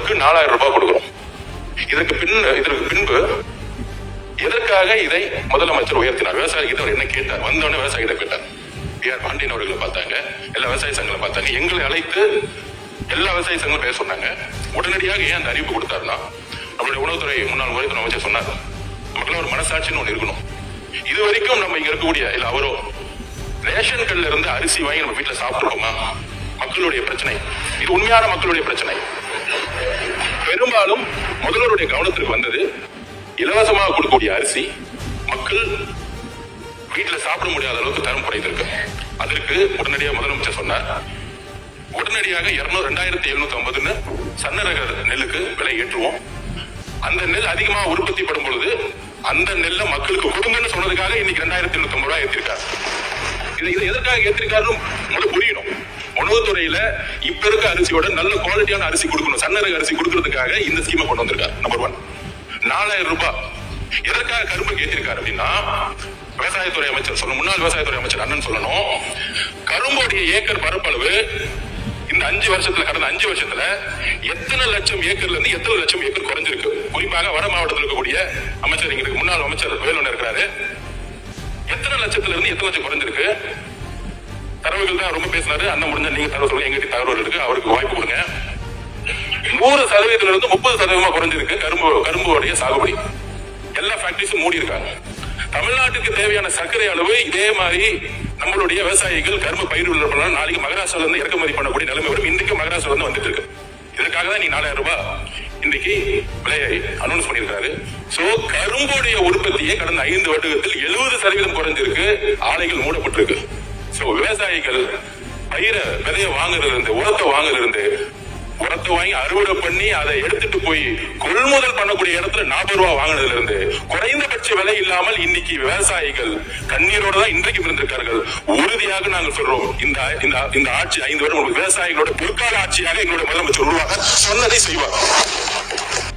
கிலோவுக்கு 4000 ரூபாய் கொடுக்கிறோம். இதற்கு பின்பு எதற்காக இதை முதலமைச்சர் உயர்த்தினார்? விவசாயிகிட்ட அவர் என்ன கேட்டார்? வந்தவொடனே விவசாயிகிட்ட கேட்டார். ஆர் பாண்டியன் அவர்களை பார்த்தாங்க, எல்லா விவசாய சங்கங்களை பார்த்தாங்க, எங்களை அழைத்து எல்லா விவசாய சங்கங்களும் பேச சொன்னாங்க. உடனடியாக ஏன் அந்த அறிவிப்பு கொடுத்தாருன்னா, நம்மளுடைய உணவுத்துறை முன்னாள் உயர்த்துறை அமைச்சர் சொன்னார், நமக்குள்ள ஒரு மனசாட்சின்னு ஒன்று இருக்கணும். இது வரைக்கும் நம்ம இங்க இருக்கக்கூடிய இல்ல அவரோ ரேஷன் கல்ல இருந்து அரிசி வாங்கி நம்ம வீட்டுல சாப்பிட்டுருக்கோமா? மக்களுடைய பிரச்சனை இது, உண்மையான மக்களுடைய பிரச்சனை. பெரும்பாலும் முதல்வருடைய கவனத்திற்கு வந்தது இலவசமாக கொடுக்கக்கூடிய அரிசி மக்கள் வீட்டுல சாப்பிட முடியாத அளவுக்கு தரம் குறைந்திருக்கு. அதற்கு உடனடியாக முதலமைச்சர் சொன்னார், உடனடியாக 2750 சன்னரக நெல்லுக்கு விலை ஏற்றுவோம். அந்த நெல் அதிகமாக உற்பத்தி படும் பொழுது அந்த நெல்ல மக்களுக்கு கொடுங்கன்னு சொன்னதுக்காக இன்னைக்கு 2850 ரூபாய் ஏற்றிருக்காரு. இதை எதற்காக ஏற்றிருக்காருன்னு புரியணும். உணவுத்துறையில இப்ப இருக்க அரிசியோட நல்ல குவாலிட்டியான அரிசி கொடுக்கணும், சன்னரக அரிசி கொடுக்கறதுக்காக இந்த ஸ்கீமை கொண்டு வந்திருக்காரு. நம்பர் 1. 4000 ரூபாய் எதற்காக கரும்புக்கு ஏற்றிருக்காரு அப்படின்னா, விவசாயத்துறை அமைச்சர் சொல்லணும், முன்னாள் விவசாயத்துறை அமைச்சர் அண்ணன் சொல்லணும், கரும்புடைய ஏக்கர் பரப்பளவு இந்த 5 வருஷத்துல, கடந்த 5 வருஷத்துல எத்தனை லட்சம் ஏக்கர்ல இருந்து எத்தனை லட்சம் ஏக்கர் குறைஞ்சிருக்கு. குறிப்பாக வட மாவட்டத்தில் இருக்கக்கூடிய அமைச்சர், இங்க முன்னாள் அமைச்சர் வேலுண்ண இருக்கிறாரு, எத்தனை லட்சத்துல இருந்து எத்தனை லட்சம் குறைஞ்சிருக்கு. தரவுகள் தான் ரொம்ப பேசினாரு. அண்ணன் முடிஞ்ச நீங்க தரவு சொல்லுங்க, எங்கிட்ட தகவல் இருக்கு, அவருக்கு வாய்ப்பு கொடுங்க. 100% இருந்து 30% குறைஞ்சிருக்கு கரும்புடைய சாகுபடி. எல்லா ஃபேக்டரிஸும் மூடி இருக்காங்க. தமிழ்நாட்டுக்கு தேவையான சர்க்கரை அளவு இதே மாதிரி நம்மளுடைய விவசாயிகள் கரும்பு பயிர் நாளைக்கு மகாராஷ்டிரால இருந்து இறக்குமதி பண்ணக்கூடிய நிலைமை வரும். இன்றைக்கு மகாராஷ்டிரால இருந்து வந்துட்டு இருக்கு. இதற்காக தான் நீ 4000 ரூபாய் இன்னைக்கு விலையை அனௌன்ஸ் பண்ணியிருக்காரு. சோ கரும்புடைய உற்பத்தியை கடந்த 5 வருடத்தில் 70% குறைஞ்சிருக்கு, ஆலைகள் மூடப்பட்டிருக்கு. சோ விவசாயிகள் பயிரை விதைய வாங்குறது இருந்து, உரத்தை வாங்குறது இருந்து, உரத்தை வாங்கி அறுவடை பண்ணி அதை எடுத்துட்டு போய் கொள்முதல் பண்ணக்கூடிய இடத்துல 40 ரூபாய் வாங்கினதுல இருந்து குறைந்தபட்ச விலை இல்லாமல் இன்னைக்கு விவசாயிகள் கண்ணீரோட தான் இன்றைக்கு இருந்திருக்கார்கள். உறுதியாக நாங்கள் சொல்றோம், இந்த ஆட்சி 5 வருடம் விவசாயிகளோட பொற்கால ஆட்சியாக எங்களுடைய முதலமைச்சர் உருவாக சொன்னதை செய்வார்.